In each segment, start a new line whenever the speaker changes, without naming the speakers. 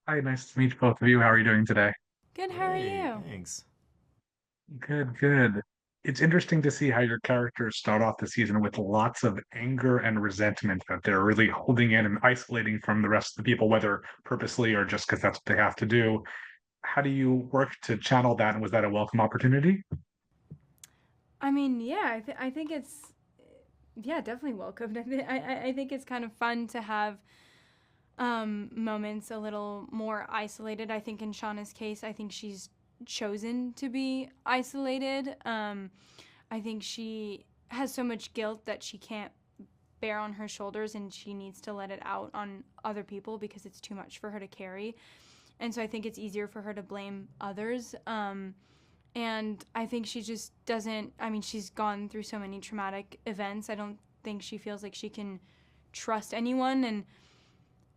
Hi, nice to meet both of you. How are you doing today?
Good, how are
Hey,
you?
thanks.
Good, good. It's interesting to see how your characters start off the season with lots of anger and resentment that they're really holding in and isolating from the rest of the people, whether purposely or just because that's what they have to do. How do you work to channel that? And was that a welcome opportunity?
I mean, yeah, I think it's yeah, definitely welcomed. I think it's kind of fun to have moments a little more isolated. I think in Shauna's case, I think she's chosen to be isolated. I think she has so much guilt that she can't bear on her shoulders, and she needs to let it out on other people because it's too much for her to carry. And so I think it's easier for her to blame others. And I think she just doesn't, I mean, she's gone through so many traumatic events. I don't think she feels like she can trust anyone. And,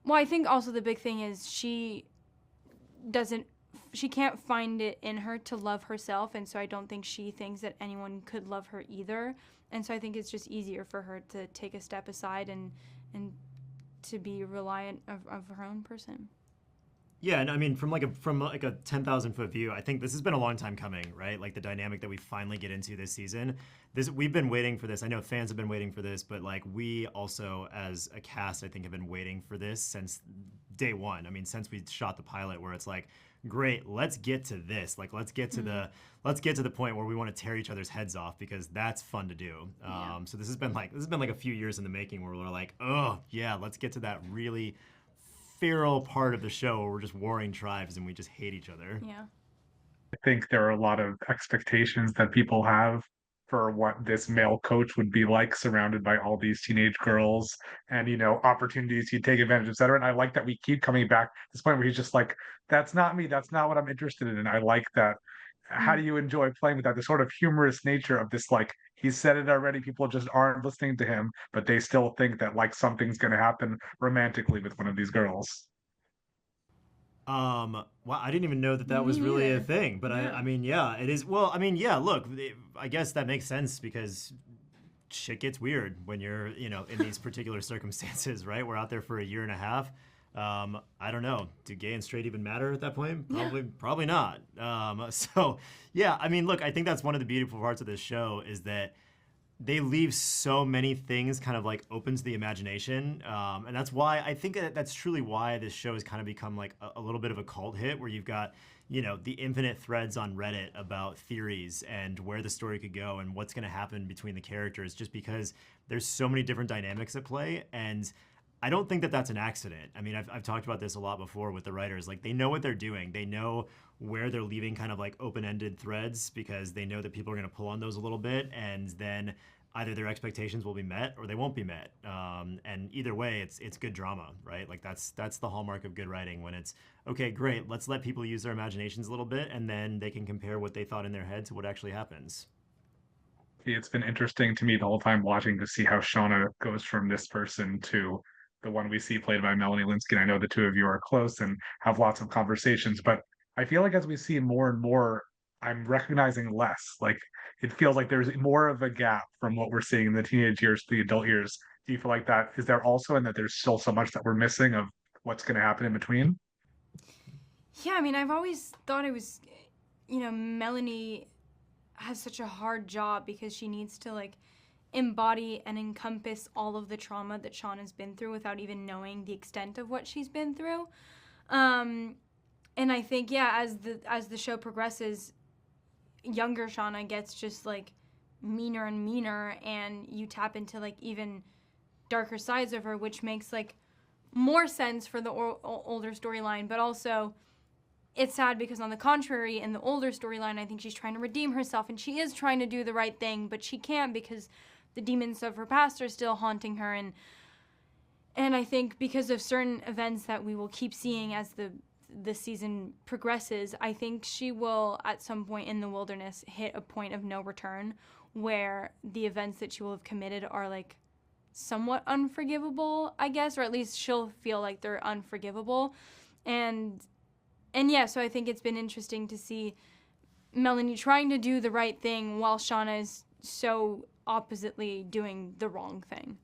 well, I think also the big thing is doesn't, she can't find it in her to love herself. And so I don't think she thinks that anyone could love her either. And so I think it's just easier for her to take a step aside and to be reliant of her own person.
Yeah, and I mean, from like a 10,000 foot view, I think this has been a long time coming, right? Like the dynamic that we finally get into this season. This we've been waiting for this. I know fans have been waiting for this, but like we also, as a cast, I think have been waiting for this since day one. I mean, since we shot the pilot, where it's like, great, let's get to this. Like, let's get to the point where we want to tear each other's heads off because that's fun to do.
Yeah.
So this has been like a few years in the making where we're like, oh yeah, let's get to that really feral part of the show where we're just warring tribes and we just hate each other.
Yeah.
I think there are a lot of expectations that people have for what this male coach would be like, surrounded by all these teenage girls and, opportunities he'd take advantage, et cetera. And I like that we keep coming back to this point where he's just like, that's not me. That's not what I'm interested in. And I like that. How do
Mm.
you enjoy playing with that? The sort of humorous nature of this, like, he said it already. People just aren't listening to him, but they still think that, like, something's going to happen romantically with one of these girls.
Well, I didn't even know that that
Me
was really a
neither.
thing, but I,
Yeah.
I mean, yeah, it is. Well, I mean, yeah, look, I guess that makes sense because shit gets weird when you're, in these particular circumstances, right? We're out there for a year and a half. I don't know. Do gay and straight even matter at that point?
Yeah.
Probably not. So yeah, I mean, look, I think that's one of the beautiful parts of this show is that they leave so many things kind of like open to the imagination, and that's why I think that's truly why this show has kind of become like a little bit of a cult hit, where you've got the infinite threads on Reddit about theories and where the story could go and what's going to happen between the characters, just because there's so many different dynamics at play. And I don't think that that's an accident. I mean, I've talked about this a lot before with the writers. Like, they know what they're doing. They know where they're leaving kind of like open-ended threads because they know that people are going to pull on those a little bit, and then either their expectations will be met or they won't be met. And either way, it's good drama, right? Like that's the hallmark of good writing, when it's okay, great, let's let people use their imaginations a little bit, and then they can compare what they thought in their head to what actually happens.
It's been interesting to me the whole time watching to see how Shauna goes from this person to the one we see played by Melanie Linsky. And I know the two of you are close and have lots of conversations, but I feel like as we see more and more, I'm recognizing less. Like it feels like there's more of a gap from what we're seeing in the teenage years to the adult years. Do you feel like that is there also, and that there's still so much that we're missing of what's going to happen in between?
Yeah, I mean, I've always thought it was, Melanie has such a hard job because she needs to like embody and encompass all of the trauma that Sean has been through without even knowing the extent of what she's been through. Um, and I think yeah, as the show progresses, younger Shauna gets just like meaner and meaner, and you tap into like even darker sides of her, which makes like more sense for the older storyline, but also it's sad because on the contrary, in the older storyline, I think she's trying to redeem herself and she is trying to do the right thing, but she can't because the demons of her past are still haunting her. And I think because of certain events that we will keep seeing as the season progresses, I think she will at some point in the wilderness hit a point of no return where the events that she will have committed are like somewhat unforgivable, I guess, or at least she'll feel like they're unforgivable. And yeah, so I think it's been interesting to see Melanie trying to do the right thing while Shauna is so oppositely doing the wrong thing.